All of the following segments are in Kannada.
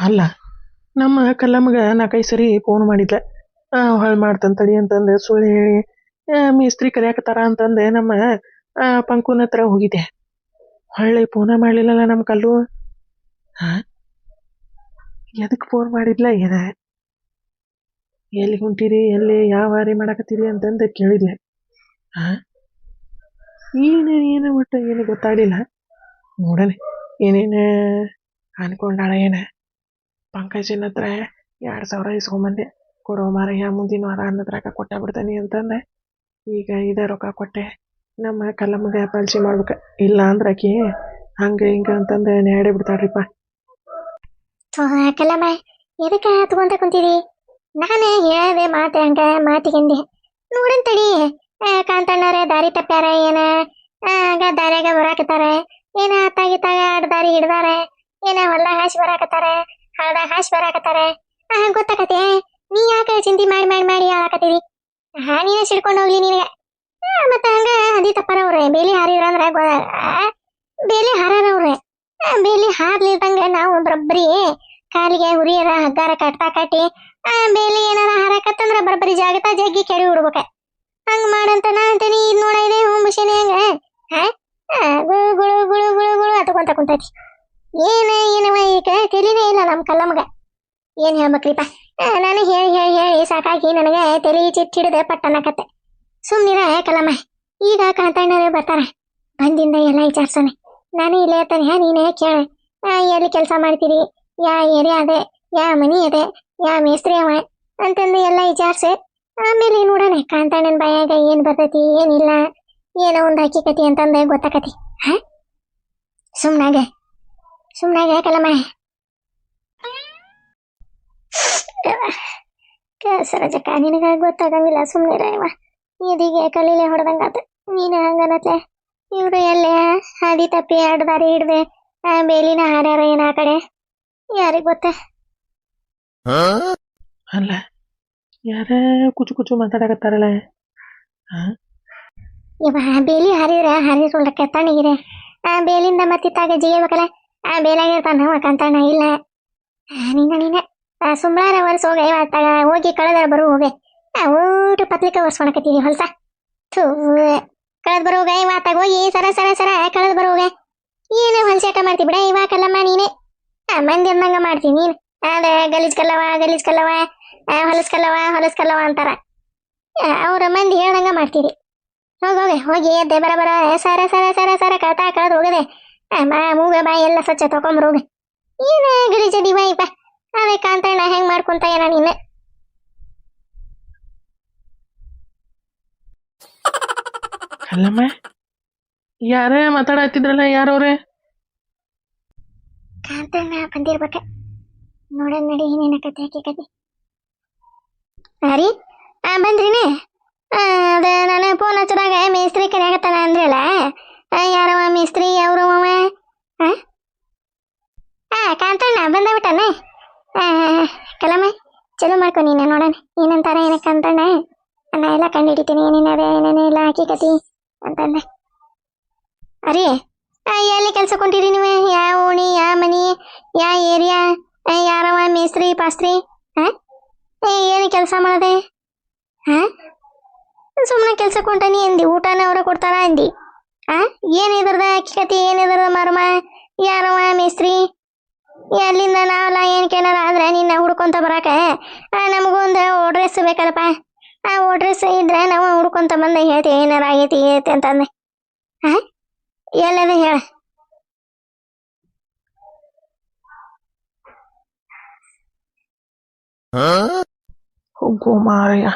ಅಲ್ಲ ನಮ್ಮ ಕಲ್ಲಮ್ಮಗೆ 4-5 ಸರಿ ಫೋನ್ ಮಾಡಿದ್ಲೆ. ಹೊಳ್ ಮಾಡ್ತಂತ ತಡಿ ಅಂತಂದೆ ಸುಳ್ಳು ಹೇಳಿ ಮೇಸ್ತ್ರಿ ಕರಿಯಾಕತ್ತಾರ ಅಂತಂದೆ ನಮ್ಮ ಪಂಕುನ ಹತ್ರ ಹೋಗಿದ್ದೆ. ಹೊಳ್ಳಿ ಫೋನ ಮಾಡಲಿಲ್ಲಲ್ಲ ನಮ್ಮ ಕಲ್ಲು. ಹಾಂ ಎದಕ್ಕೆ ಫೋನ್ ಮಾಡಿದ್ಲ ಏನ? ಎಲ್ಲಿ ಹೊಂಟಿರಿ, ಎಲ್ಲಿ ಯಾವ ಹಾರಿ ಮಾಡಾಕತ್ತೀರಿ ಅಂತಂದು ಕೇಳಿದ್ಲೆ. ಹಾಂ ಏನು ಒಟ್ಟು ಏನು ಗೊತ್ತಾಗಲಿಲ್ಲ. ನೋಡನೆ ಏನೇನು ಅನ್ಕೊಂಡಾಳ ಏನ. ಪಂಕಜನ ಹತ್ರ 2,000 ಇಸ್ಕೊಂಬಂದೆ. ಕೊಡೋ ಮಾರಯ್ಯ ಮುಂದಿನ ವಾರ ಅನ್ನದ್ರಾಗ ಕೊಟ್ಟ ಬಿಡ್ತಾನೆ ಅಂತಂದೆ. ಈಗ ಇದೇ ರೊಕ್ಕ ಕೊಟ್ಟೆ ನಮ್ಮ ಕಲ್ಲಮ್ಮಗೆ ಪಾಲಿಸಿ ಮಾಡ್ಬೇಕು. ಇಲ್ಲ ಅಂದ್ರೆ ಆಕಿ ಹಂಗೆ ಹಿಂಗೆ ಅಂತಂದು ನ್ಯಾಡೆ ಬಿಡ್ತಾಳ್ರಿಪ್ಪ. ಕಲ್ಲಮ್ಮ ಎದಕ್ಕೆ ಹತ್ಕೊಂತ ಕುಂತೀರಿ? ನಾನು ಹೇಳಿದೆ ಮಾತೆ ಹಂಗ ಮಾತಿಗಂದೆ. ನೋಡನ್ ತಡಿ ಕಾಂತಣ್ಣವ್ರೆ ದಾರಿ ತಪ್ಪ್ಯಾರ ಏನ ಆಗ ದಾರ್ಯಾಗ ಬರಾಕತ್ತಾರ ಏನ ಅತ್ತಾಗಿತ್ತಾಗ ದಾರಿ ಹಿಡ್ದಾರ ಏನ ಹೊಲ ಹಾಸಿ ಬರಾಕತ್ತಾರ ಹಳ್ದಾಗ ಹಾಸಿ ಬರಾಕತ್ತಾರ ಗೊತ್ತಾಕತೆ. ನೀ ಯಾಕೆ ಚಿಂತೆ ಮಾಡಿ ಮಾಡಿ ಮಾಡಿ ಆಳಾಕತ್ತೀರಿ? ನೀನೇ ಸಿಡ್ಕೊಂಡು ಹೋಗ್ಲಿ ನಿನಗೆ. ಮತ್ತೆ ಹಂಗ ಅದಿ ತಪ್ಪಾರವ್ರೆ ಬೇಲಿ ಹಾರಿದ್ರ ಅಂದ್ರ ಬೇಲಿ ಹಾರವ್ರೆ. ಬೇಲಿ ಹಾರ್ಲಿರ್ದಂಗ ನಾವು ಬರಬ್ಬರಿ ಕಾಲಿಗೆ ಹುರಿಯರ ಹಗ್ಗಾರ ಕಟ್ತಾ ಕಟ್ಟಿ ಬೇಲಿ ಏನಾರ ಹಾರಕತ್ತಂದ್ರ ಬರಬ್ಬರಿ ಜಾಗತ ಜಗ್ಗಿ ಕೆಡಿ ಬಿಡ್ಬೇಕ. ಹಂಗ ಮಾಡಂತ ನಾ ಅಂತೀನಿ. ಇದ್ ನೋಡ ಇದೆ ಹೋಮ್ ಮಿಷನ್ ಹೆಂಗ ಗುಳು ಗುಳು ಗುಳು ಗುಳು ಗುಳು ಹತ್ಕೊಂತ ಕುಂತೈತಿ. ಏನವ ಈಗ ತಿಳಿನೇ ಇಲ್ಲ ನಮ್ ಕಲ್ಲಮ್ಗ. ಏನ್ ಹೇಳ್ಬೇಕ್ರಿಪ್ಪ, ನಾನು ಹೇಳಿ ಹೇಳಿ ಹೇಳಿ ಸಾಕಾಗಿ ನನಗೆ ತಲೆ ಚಿಟ್ಟಿಡದೆ ಪಟ್ಟನಕತ್ತೆ. ಸುಮ್ನಿರ ಕಲ್ಲಮ್ಮ. ಈಗ ಕಾಂತಣ್ಣರೇ ಬರ್ತಾರ, ಬಂದಿಂದ ಎಲ್ಲ ವಿಚಾರ್ಸೋಣ. ನಾನು ಇಲ್ಲೇ ಇರ್ತಾನೆ, ನೀನೇ ಕೇಳ ಎಲ್ಲಿ ಕೆಲಸ ಮಾಡ್ತೀರಿ, ಯಾ ಏರಿಯಾ ಅದೇ, ಯಾ ಮನಿ ಅದೇ, ಯಾ ಮೇಸ್ತ್ರಿ ಅವ ಅಂತಂದು ಎಲ್ಲ ವಿಚಾರಿಸಿ ಆಮೇಲೆ ನೋಡೋಣ ಕಾಂತಣ್ಣನ ಬಾಯಾಗ ಏನ್ ಬರ್ತೈತಿ ಏನಿಲ್ಲ, ಏನೋ ಒಂದು ಹಕ್ಕಿಕತಿ ಅಂತಂದು ಗೊತ್ತಾಕತಿ. ಸುಮ್ನಾಗ ಕಲ್ಲಮ್ಮ. ಸರೋಜಕ್ಕ ನಿನಗ ಗೊತ್ತಾಗಂಗಿಲ್ಲ, ಸುಮ್ನಿರ ಇವ ಎದಿಗೆ ಕಲೀಲೆ ಹೊಡೆದಂಗಾತ. ನೀನು ಹಂಗನತ್ಲೆ ಇವ್ರು ಎಲ್ಲೇ ಹಾದಿ ತಪ್ಪಿ ದಾರಿ ಹಿಡ್ದೆ ಬೇಲಿನ ಹಾರ್ಯಾರ ಏನ ಆ ಕಡೆ ಯಾರಿಗ್ ಗೊತ್ತ. ಅಲ್ಲ ಯಾರ ಕುಚು ಕುಚು ಮಾತಾಡಕತ್ತಾರಲ್ಲ. ಇವ ಬೇಲಿ ಹಾರಿದ್ರೊಳಕ್ಕೆ ತಣ್ಣಗಿರೆ ಬೇಲಿಂದ ಮತ್ತಿತ್ತಾಗ ಜಿಗಬೇಕಲ್ಲ. ಬೇಲಾಗಿರ್ತಾನ ಕಂತಣ್ಣ. ಇಲ್ಲ ನೀನ ಸುಂಬಳಾರ ವರ್ಷ ಹೋಗ ಇವತ್ತಾಗ ಹೋಗಿ ಕಳೆದ ಬರು ಹೋಗೆ ಊಟ ಪತ್ಲಿಕ ಒರ್ಸ್ಕೊಳಕತ್ತೀವಿ ಹೊಲ್ಸ. ಕಳೆದ್ ಬರೋಗ ಇವತ್ತಾಗ ಹೋಗಿ ಸರ ಸರ ಸರ ಕಳೆದ್ ಬರೋಗ ಏನು ಹೊಲ್ಸಾಟ ಮಾಡ್ತಿ ಬಿಡ. ಇವ ಕಲ್ಲಮ್ಮ ನೀನೆ ಮಂದಿ ಅಂದಂಗ ಮಾಡ್ತೀನಿ ನೀನು. ಅದ ಗಲೀಜ್ ಕಲ್ಲವ ಹೊಲಸ್ಕಲ್ಲವ ಅಂತಾರ. ಅವ್ರ ಮಂದಿ ಹೇಳ್ದಂಗ ಮಾಡ್ತೀರಿ. ಹೋಗಿ ಎದ್ದೆ ಬರ ಸರ ಸರ ಸರ ಸರ ಕಳ್ತಾ ಕಳೆದ್ ಹೋಗದೆ ಮೂಗ ಬಾಯಿ ಎಲ್ಲ ಸ್ವಚ್ಛ ತಕೊಂಬರೋಗ. ಏನ ಗಲೀಜದಿ ಬಾಯಿಪ್ಪ. ಅದೇ ಕಾಂತಣ್ಣ ಹೆಂಗ್ ಮಾಡ್ಕೊಂತ ಏನ ನೀನು. ಕಲ್ಲಮ್ಮ ಯಾರೇ ಮಾತಾಡತ್ತಿದ್ರಲ್ಲ, ಯಾರವ್ರೆ? ಕಾಂತಣ್ಣ ಬಂದಿರ್ಬೇಕ. ನೋಡೋಣ ನಡಿ ಏನೇನಕತಿ ಹಾಕಿಕತಿ. ರೀ ಬಂದ್ರಿನೇ? ಅದ ನಾನು ಫೋನ್ ಹಚ್ಚದಾಗ ಮೇಸ್ತ್ರಿ ಕರೆಯಾಗತ್ತಾನ ಅಂದ್ರಲ್ಲ, ಯಾರವ ಮೇಸ್ತ್ರಿ ಅವ್ರವ? ಕಾಂತಣ್ಣ ಬಂದಬಿಟ್ಟನ. ಕಲಮ್ಮ ಚಲೋ ಮಾಡ್ಕೊ ನೀನು. ನೋಡೋಣ ಏನಂತಾರ ಏನಕ್ಕೆ ಕಾಂತಣ್ಣ. ನಾ ಎಲ್ಲ ಕಂಡು ಹಿಡಿತೀನಿ ಏನೇನದ ಏನೇನೆಲ್ಲ ಹಾಕಿಕತಿ ಅಂತಂದೆ. ಅರಿ ಎಲ್ಲಿ ಕೆಲಸ ಕೊಂಡಿರಿ ನೀವು? ಯಾವ ಓಣಿ, ಯಾವ ಮನಿ, ಯಾವ ಏರಿಯಾ, ಯಾರವ ಮೇಸ್ತ್ರಿ ಪಾಸ್ತ್ರಿ? ಏನು ಕೆಲಸ ಮಾಡದೆ? ಸುಮ್ಮನೆ ಕೆಲಸ ಕೊಂಟಾನಿ ಅಂದಿ, ಊಟನ ಅವ್ರ ಕೊಡ್ತಾರ ಅಂದಿ. ಏನಿದ್ರದ ಅಕ್ಕಿಕತಿ, ಏನಿದ್ರದ ಮರ್ಮ, ಯಾರವ ಮೇಸ್ತ್ರಿ? ಅಲ್ಲಿಂದ ನಾವಲ್ಲ ಏನಕ್ಕೇನಾರ ಆದ್ರೆ ನಿನ್ನ ಹುಡ್ಕೊಂತ ಬರಾಕ ನಮಗೊಂದು ಓಡ್ರೆಸ್ ಬೇಕಲ್ಲಪ್ಪ. ಆ ಓಡ್ರೆಸ್ ಇದ್ರೆ ನಾವು ಹುಡ್ಕೊಂತ ಬಂದ ಹೇಳ್ತೀವಿ ಏನಾರ ಆಗೈತಿ ಅಂತಂದೆ. ಎಲ್ಲದ ಹೇಳ. ಹೋಗೋ ಮಾರಯ್ಯ,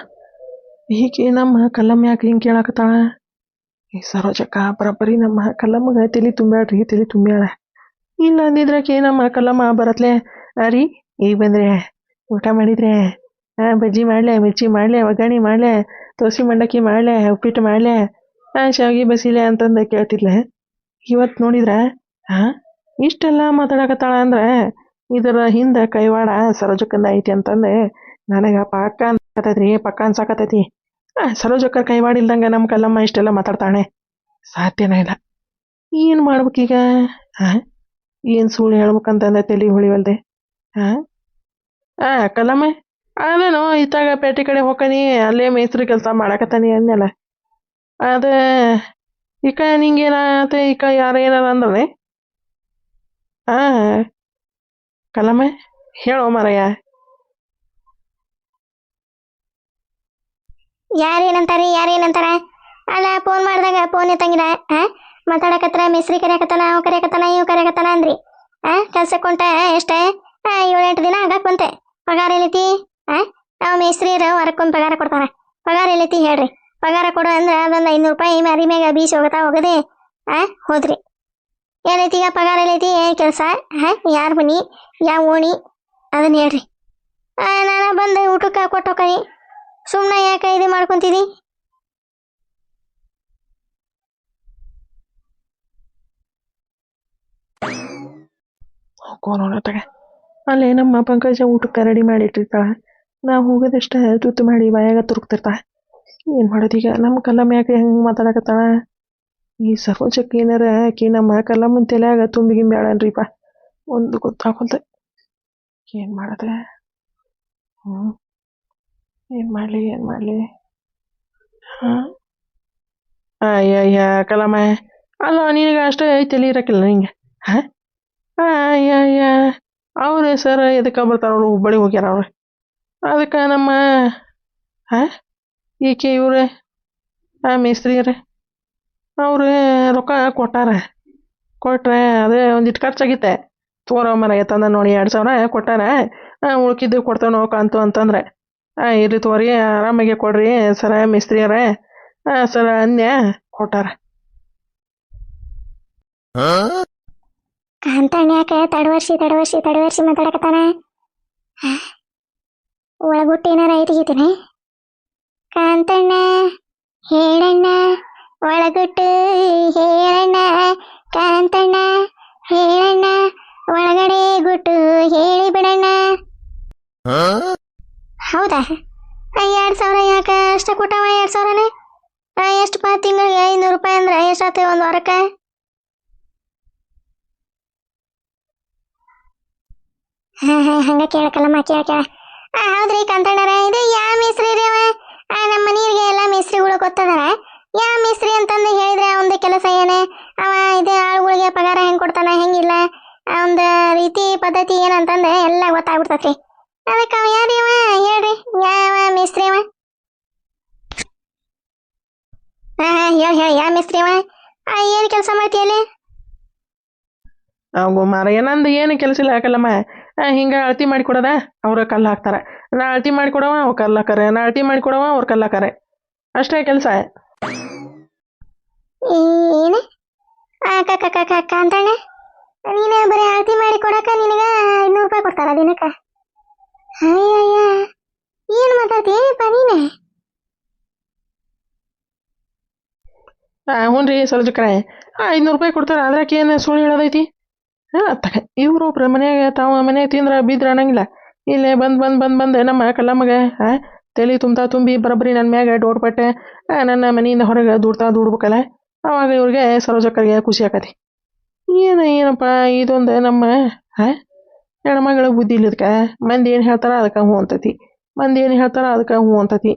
ಹೀಗೆ ನಮ್ಮ ಕಲ್ಲಮ್ಮ ಯಾಕೆ ಹಿಂಗೆ ಕೇಳಾಕತ್ತಾಳ? ಈ ಸರೋಜಕ್ಕ ಬರಬ್ಬರಿ ನಮ್ಮ ಕಲ್ಲಮ್ಮಗ ತಲೆ ತುಂಬ್ಯಾಳ್ರಿ, ತಲೆ ತುಂಬ್ಯಾಳ. ಇಲ್ಲ ಅಂದಿದ್ರಕ್ಕೆ ನಮ್ಮ ಕಲ್ಲಮ್ಮ ಬರತ್ಲೆ ರೀ ಈಗ ಬಂದ್ರೆ ಊಟ ಮಾಡಿದ್ರೆ ಬಜ್ಜಿ ಮಾಡ್ಲೆ, ಮಿರ್ಚಿ ಮಾಡ್ಲೆ, ಒಗ್ಗರಣೆ ಮಾಡ್ಲೆ, ದೋಸೆ ಮಂಡಕ್ಕಿ ಮಾಡ್ಲೆ, ಉಪ್ಪಿಟ್ಟು ಮಾಡ್ಲೆ, ಶಾವಿಗೆ ಬಸಿಲೆ ಅಂತಂದು ಕೇಳ್ತಿದ್ಲೆ. ಇವತ್ತು ನೋಡಿದ್ರ ಇಷ್ಟೆಲ್ಲ ಮಾತಾಡಕತ್ತಾಳ ಅಂದ್ರೆ ಇದರ ಹಿಂದೆ ಕೈವಾಡ ಸರೋಜಕ್ಕಂದ ಐತಿ ಅಂತಂದು ನನಗೆ ಪಕ್ಕ ಅನ್ಸಾಕತೈತಿ. ಸರೋಜಕ್ಕ ಕೈವಾಡ ಇಲ್ದಂಗೆ ನಮ್ಮ ಕಲ್ಲಮ್ಮ ಇಷ್ಟೆಲ್ಲ ಮಾತಾಡ್ತಾಳೆ? ಸಾಧ್ಯನೇ ಇಲ್ಲ. ಏನು ಮಾಡ್ಬೇಕೀಗ? ಏನು ಸುಳ್ಳು ಹೇಳ್ಬೇಕಂತಂದ ತಲೆ ಹೊಳಿವಲ್ದೆ. ಹಾಂ ಕಲಮೆ ಅದೇನು ಇತ್ತಾಗ ಪೇಟೆ ಕಡೆ ಹೋಗ್ಕನಿ ಅಲ್ಲೇ ಮೇಸ್ತ್ರಿ ಕೆಲಸ ಮಾಡಕತ್ತಾನಿ ಅಂದ್ನಲ್ಲ ಅದ ಈಕ ನಿಂಗೇನಾತ ಈಕ ಯಾರು ಏನಾರ ಅಂದ್ರೆ ಹಾಂ ಕಲಮೆ ಹೇಳೋ ಮಾರಯ್ಯ. ಯಾರೇನಂತಾರ ಅಲ್ಲ ಫೋನ್ ಮಾಡಿದಾಗ ಫೋನ್ ಎತ್ತಂಗಿಲ್ಲ. ಮಾತಾಡಕತ್ರ ಮಿಸ್ರಿ ಕರೆಯಕತ್ತಾನ ಅವ್ ಕರೆಯಕತ್ತಾನ ಇವ್ ಕರೆಯಕತ್ತಾನ ಅಂದ್ರಿ. ಕೆಲ್ಸಕ್ಕೆ ಹೊಂಟ ಎಷ್ಟೇ 7-8 ದಿನ ಆಗಕ್ ಬಂತೆ. ಪಗಾರ ಎಲ್ಲೈತಿ? ಅವ್ ಮೇಸ್ತ್ರಿಯರ ವಾರಕ್ಕೊಂದು ಪಗಾರ ಕೊಡ್ತಾರ. ಪಗಾರ ಎಲ್ಲೈತಿ ಹೇಳ್ರಿ. ಪಗಾರ ಕೊಡು ಅಂದ್ರೆ ಅದೊಂದು 500 ರೂಪಾಯಿ ಮ್ಯಾರಿ ಮ್ಯಾಗ ಬೀಸಿ ಹೋಗದೆ ಹೋದ್ರಿ. ಏನೈತಿ ಈಗ ಪಗಾರ ಎಲ್ಲೈತಿ? ಏನ್ ಕೆಲಸ? ಯಾರ ಮನಿ ಯಾವ ಓಣಿ ಅದನ್ನ ಹೇಳ್ರಿ. ನಾನು ಬಂದು ಊಟಕ್ಕೆ ಕೊಟ್ಟೋಕನಿ. ಸುಮ್ಮನೆ ಯಾಕೆ ಇದು ಮಾಡ್ಕೊಂತಿದಿ? ಹೋಗೋಣ ತಗ. ಅಲ್ಲೇ ನಮ್ಮ ಪಂಕಜ ಊಟಕ್ಕೆ ರೆಡಿ ಮಾಡಿಟ್ಟಿರ್ತಾಳ. ನಾವು ಹೋಗೋದಷ್ಟ ತುತ್ತು ಮಾಡಿ ಬಾಯಾಗ ತುರುಕ್ತಿರ್ತಾಳ. ಏನು ಮಾಡೋದೀಗ? ನಮ್ಮ ಕಲ್ಲಮ್ಮ ಯಾಕೆ ಹೆಂಗೆ ಮಾತಾಡಕತ್ತಾಳ? ಈ ಸರೋಜಕ್ಕೆ ಏನಾರ ಆಕಿ ನಮ್ಮ ಕಲ್ಲಮ್ಮನ ತಲೆಯಾಗ ತುಂಬಿಗಿಂಬ್ಯಾಳನ್ರಿಪ್ಪ. ಒಂದು ಗೊತ್ತಾಗಲ್ದೆ ಏನು ಮಾಡದೆ. ಏನು ಮಾಡಲಿ ಹಾಂ ಅಯ್ಯ ಕಲ್ಲಮ್ಮ ಅಲ್ಲ ನಿನಗೆ ಅಷ್ಟೇ ತಲೆ ಇರಕ್ಕಿಲ್ಲ ನಿಂಗೆ. ಹಾಂ ಅಯ್ಯ ಅವ್ರೆ ಸರ್ ಎದಕ್ಕೆ ಬರ್ತಾರ ಅವರು ಹುಬ್ಬಳ್ಳಿ ಹೋಗ್ಯಾರ ಅವ್ರು. ಅದಕ್ಕೆ ನಮ್ಮ ಈಕೆ ಇವ್ರೆ ಮೇಸ್ತ್ರಿಯರೇ ಅವ್ರು ರೊಕ್ಕ ಕೊಟ್ರೆ ಅದೇ ಒಂದಿಟ್ಟು ಖರ್ಚಾಗಿತ್ತೆ. ತೋರ ಮರ ತಂದ ನೋಡಿ 2,000 ಕೊಟ್ಟಾರ. ಉಳ್ಕಿದ್ದು ಕೊಡ್ತೇವೆ ನಾವು ಕಾಂತು ಅಂತಂದ್ರೆ ಇರ್ರಿ ತೋರಿ ಆರಾಮಾಗೆ ಕೊಡ್ರಿ ಸರ ಮೇಸ್ತ್ರಿಯರೇ ಸರ ಅನ್ಯ ಕೊಟ್ಟಾರ. ಕಾಂತಣ್ಣ ಯಾಕೆ ತಡವರ್ಸಿ ಮಾತಾಡಕತ್ತಾನ? ಒಳಗುಟ್ಟು ಏನಾರ ಐತಿಗೀತೀನಿ? ಕಾಂತಣ್ಣ ಹೇಳಣ್ಣ, ಒಳಗುಟ್ಟು ಹೇಳಣ್ಣ, ಕಾಂತಣ್ಣ ಹೇಳಣ್ಣ, ಒಳಗಡೆ ಗುಟ್ಟು ಹೇಳಿ ಬಿಡಣ್ಣ. ಹೌದಾ? 2,000 ಯಾಕೆ ಅಷ್ಟ ಕೊಟ್ಟವ? 2,000ನೇ ಎಷ್ಟು ತಿಂಗಳಿಗೆ 500 ರೂಪಾಯಿ ಅಂದ್ರೆ ಎಷ್ಟಾಗ್ತದೆ ಒಂದು ವಾರಕ್ಕೆ? ಹಂಗ ಕೇಳಕಲ್ಲಮ್ಮ ಕೇಳ. ಹೌದ್ರಿ ಕಾಂತಣ್ಣರ, ಇದು ಯಾವ ಮೇಸ್ತ್ರಿ ರೀ ಅವ? ನಮ್ಮ ಮನೆಯವರಿಗೆ ಎಲ್ಲ ಮೇಸ್ತ್ರಿಗಳು ಗೊತ್ತದಾರ. ಯಾವ ಮೇಸ್ತ್ರಿ ಅಂತಂದು ಹೇಳಿದ್ರೆ ಅವಂದು ಕೆಲಸ ಏನೇ? ಅವ ಇದು ಆಳುಗಳಿಗೆ ಪಗಾರ ಹೆಂಗ್ ಕೊಡ್ತಾನ ಹೆಂಗಿಲ್ಲ ಅವಂದ ರೀತಿ ಪದ್ಧತಿ ಏನಂತಂದು ಎಲ್ಲ ಗೊತ್ತಾಗ್ಬಿಡ್ತತ್ರಿ. ಅದಕ್ಕೆ ಅವ ಯಾರು ಅವ ಹೇಳ್ರಿ, ಯಾವ ಮೇಸ್ತ್ರಿ ಅವ? ಹೇಳಿ ಯಾವ ಮೇಸ್ತ್ರಿ ಅವ? ಏನು ಕೆಲಸ ಮಾಡ್ತೀಯಲ್ಲಿ? ಅವು ಮಾರಯ್ಯ ನಂದು ಏನು ಕೆಲಸ ಇಲ್ಲ ಯಾಕಲ್ಲಮ್ಮ. ಹಿಂಗೆ ಅಳತಿ ಮಾಡಿ ಕೊಡೋದ ಅವ್ರ ಕಲ್ಲು ಹಾಕ್ತಾರೆ. ನಾ ಅಳತಿ ಮಾಡಿ ಕೊಡವ ಅವ್ರು ಕಲ್ಲು ಹಾಕಾರೆ, ನಾ ಅಳತಿ ಮಾಡಿ ಕೊಡವ ಅವ್ರು ಕಲ್ಲು ಹಾಕಾರೆ. ಅಷ್ಟೇ ಕೆಲಸ. ಏನು ಕಾಂತಣ್ಣ, ನೀನು ಬರೀ ಅಳತಿ ಮಾಡಿ ಕೊಡಕ ನಿನಗೆ 500 ರೂಪಾಯಿ ಕೊಡ್ತಾರ ದಿನಕ್ಕೆ? ಅಯ್ಯಯ್ಯ ಏನು ಮಾತಾಡ್ತೀಯಪ್ಪ ನೀನು? ಹ್ಞೂ ರೀ ಸರೋಜಕ್ಕರೆ 500 ರೂಪಾಯಿ ಕೊಡ್ತಾರೆ. ಅದ್ರಾಕೆ ಏನು ಸುಳ್ಳು ಹೇಳೋದೈತಿ? ತಗ ಇವ್ರು ಒಬ್ರು ಮನ್ಯಾಗ ತಾವು ಮನ್ಯಾಗ ತಿಂದ್ರೆ ಬಿದ್ರೆ ಅನ್ನಂಗಿಲ್ಲ. ಇಲ್ಲೇ ಬಂದು ನಮ್ಮ ಕಲ್ಲಮ್ಮಗೆ ತಲೆ ತುಂಬಿ ಬರೋಬ್ಬರಿ ನನ್ನ ಮ್ಯಾಗ ಡೋಡ್ಪಟ್ಟೆ ನನ್ನ ಮನೆಯಿಂದ ಹೊರಗೆ ದೂಡ್ಬೇಕಲ್ಲ. ಅವಾಗ ಇವ್ರಿಗೆ ಸರೋಜಕ್ಕರಿಗೆ ಖುಷಿ ಆಕತಿ. ಏನಪ್ಪ ಇದೊಂದು ನಮ್ಮ ಹೆಣ್ಮಗಳ ಬುದ್ಧಿ ಇಲ್ಲದಕ್ಕೆ ಮಂದಿ ಏನು ಹೇಳ್ತಾರ ಅದಕ್ಕೆ ಹ್ಞೂ ಅಂತತಿ, ಮಂದಿ ಏನು ಹೇಳ್ತಾರ ಅದಕ್ಕೆ ಹ್ಞೂ ಅಂತತಿ.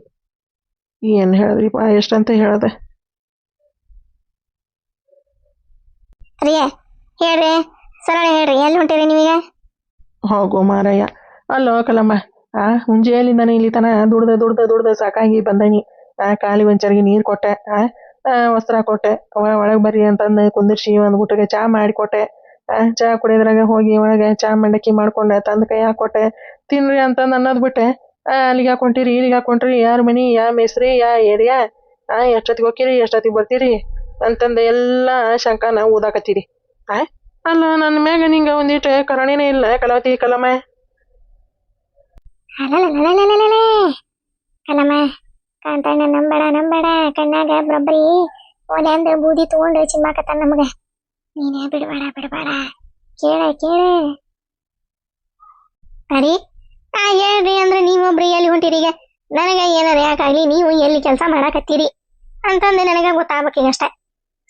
ಏನು ಹೇಳಿದ್ರಿಪ್ಪ ಎಷ್ಟಂತ ಹೇಳದೆ. ಅರಿಯ ಹೇಳ್ರಿ, ಸರಳ ಹೇಳ್ರಿ, ಎಲ್ಲಿ ಹೊಂಟಿರಿ ನೀವೀಗ? ಹೋಗೋ ಮಾರಯ್ಯ. ಅಲ್ಲೋ ಕಲ್ಲಮ್ಮ, ಮುಂಜಾನೆಯಿಂದಾನೆ ಇಲ್ಲಿ ತನ ದುಡ್ದು ಸಾಕಾಗಿ ಬಂದನಿ. ಖಾಲಿ ಒಂಚರಿಗೆ ನೀರು ಕೊಟ್ಟೆ, ವಸ್ತ್ರ ಕೊಟ್ಟೆ, ಒಳಗೆ ಬರ್ರಿ ಅಂತಂದು ಕುಂದಿರ್ಸಿ ಒಂದು ಗುಟ್ಟಿಗೆ ಚಾ ಮಾಡಿಕೊಟ್ಟೆ. ಚಾ ಕುಡಿಯೋದ್ರಾಗ ಹೋಗಿ ಒಳಗೆ ಚಾ ಮಂಡಕ್ಕಿ ಮಾಡ್ಕೊಂಡೆ ತಂದು ಕೈಯಾಗ ಕೊಟ್ಟೆ. ತಿನ್ರಿ ಅಂತಂದು ಅನ್ನೋದು ಬಿಟ್ಟೆ ಅಲ್ಲಿಗೆ ಹಾಕೊಂಟಿರಿ ಇಲ್ಲಿಗೆ ಹಾಕೊಂಡ್ರಿ, ಯಾರ ಮನಿ ಯಾವ ಮೇಸ್ತ್ರಿ ಯಾವ ಏರಿಯಾ ಎಷ್ಟೊತ್ತಿಗೆ ಹೋಗ್ತೀರಿ ಎಷ್ಟೊತ್ತಿಗೆ ಬರ್ತೀರಿ ಅಂತಂದು ಎಲ್ಲ ಶಂಕನ ಊದಾಕತ್ತೀರಿ. ಅಲ್ಲ ನನ್ನ ಮ್ಯಾಗ ನಿಂಗೆ ಒಂದಿಟ್ಟು ಕರುಣೆನೇ ಇಲ್ಲ ಕಲಾವತಿ ಕಲಮ್ಮ? ಕಲಮ್ಮ ಕಾಂತಣ್ಣ ನಂಬೇಡ, ಕಣ್ಣಾಗ ಬರೋಬ್ಬರಿ ಒಲೆಂದ ಬೂದಿ ತಗೊಂಡು ಚಿಮ್ಮಾಕತ್ತಾನ ನಮಗ. ನೀನೇ ಬಿಡಬೇಡ ಕೇಳ ಅರಿ ಹೇಳ್ರಿ ಅಂದ್ರೆ ನೀವೊಬ್ರಿ ಎಲ್ಲಿ ಹೊಂಟಿರಿ? ಈಗ ನನಗೆ ಏನಾರ ಯಾಕಾಗ್ಲಿ ನೀವು ಎಲ್ಲಿ ಕೆಲಸ ಮಾಡಾಕತ್ತೀರಿ ಅಂತಂದು ನನಗೆ ಗೊತ್ತಾಗ್ಬೇಕೀಗಷ್ಟೆ.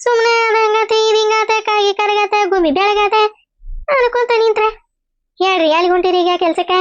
ಸುಮ್ಮನೆ ಅದಂಗಾತೆ ಇದಿಂಗಾತೆ ಕಾಗಿ ಕರಗಾತೆ ಗುಮ್ಮಿ ಬೆಳಗಾತೆ ಅನ್ಕೊಂತ ನಿಂತ್ರೆ ಹೇಳ್ರಿ ಹೇಳ್ರಿ ಎಲ್ಲಿ ಹೊಂಟಿರಿ ಈಗ ಕೆಲ್ಸಕ್ಕೆ